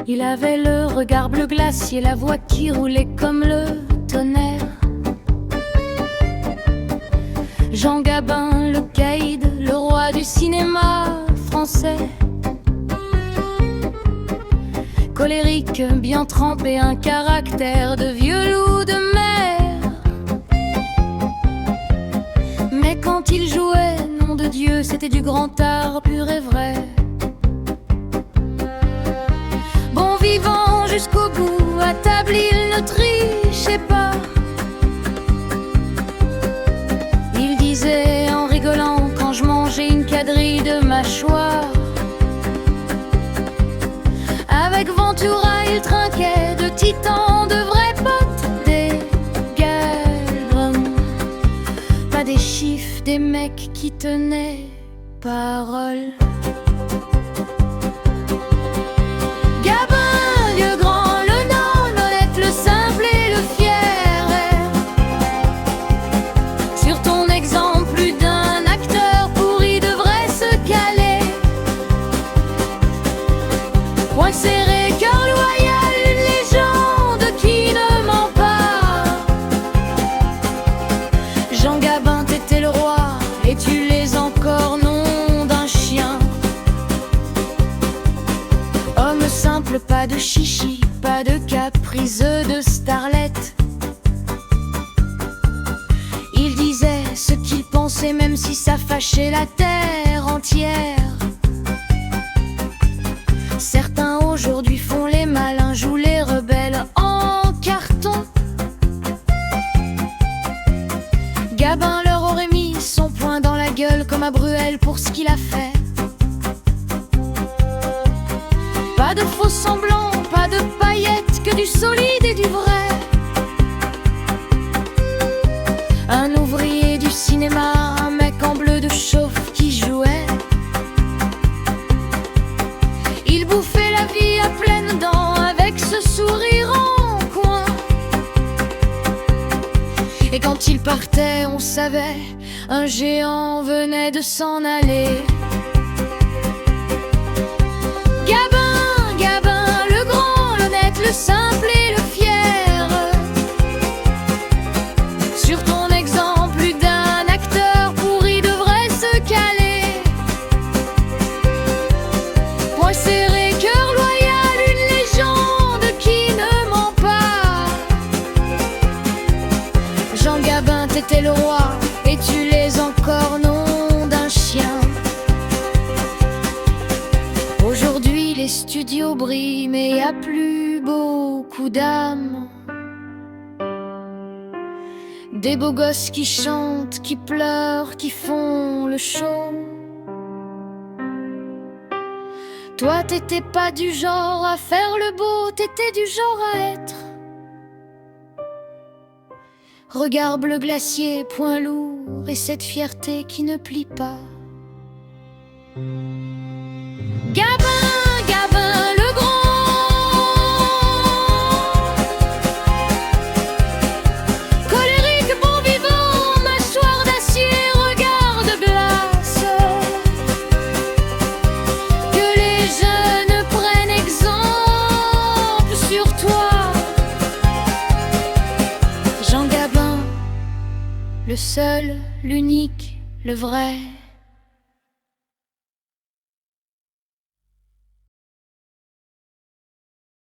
Il avait le regard bleu glacier, la voix qui roulait comme le tonnerre. Jean Gabin, le caïd, le roi du cinéma français. Colérique, bien trempé, un caractère de vieux loup de mer. Mais quand il jouait, nom de Dieu, c'était du grand art pur et vrai. Bon vivant jusqu'au bout, à table il ne trichait pas. Il disait en rigolant quand je mangeais une quadrille de mâchoire. Avec Ventura il trinquait de titans, de vrais potes, des gueules. Pas des chiffres, des mecs qui tenaient parole. Gabin, vieux grand, le non, l'honnête, le simple et le fier. Sur ton exemple, plus d'un acteur pourri devrait se caler. Poing serré, cœur loyal, une légende qui ne ment pas. Jean Gabin, t'étais le roi et tu l'es encore, nom d'un chien. Homme simple, pas de chichi, pas de caprice de starlette. Il disait ce qu'il pensait même si ça fâchait la terre entière. Certains aujourd'hui font les malins, jouent les rebelles en carton. Gabin leur aurait mis son poing dans la gueule comme à Bruel pour ce qu'il a fait. Pas de faux semblants, pas de paillettes, que du solide et du vrai. Un ouvrier du cinéma, un mec en bleu de chauffe qui jouait. Il bouffait la vie à pleines dents avec ce sourire en coin. Et quand il partait, on savait, un géant venait de s'en aller. Gabin, Gabin, le grand, l'honnête, le simple et le fier. Sur ton exemple, plus d'un acteur pourri devrait se caler. Poing serré, cœur loyal, une légende qui ne ment pas. Jean Gabin, t'étais le roi et tu l'es encore, nom d'un chien. Aujourd'hui les studios brillent mais y a plus beaucoup d'âme. Des beaux gosses qui chantent, qui pleurent, qui font le show. Toi t'étais pas du genre à faire le beau, t'étais du genre à être. Regard bleu glacier, poing lourd et cette fierté qui ne plie pas. Gabin, Gabin, le grand, colérique, bon vivant, mâchoire d'acier, regard de glace. Que les jeunes prennent exemple sur toi. Jean Gabin, le seul, l'unique, le vrai.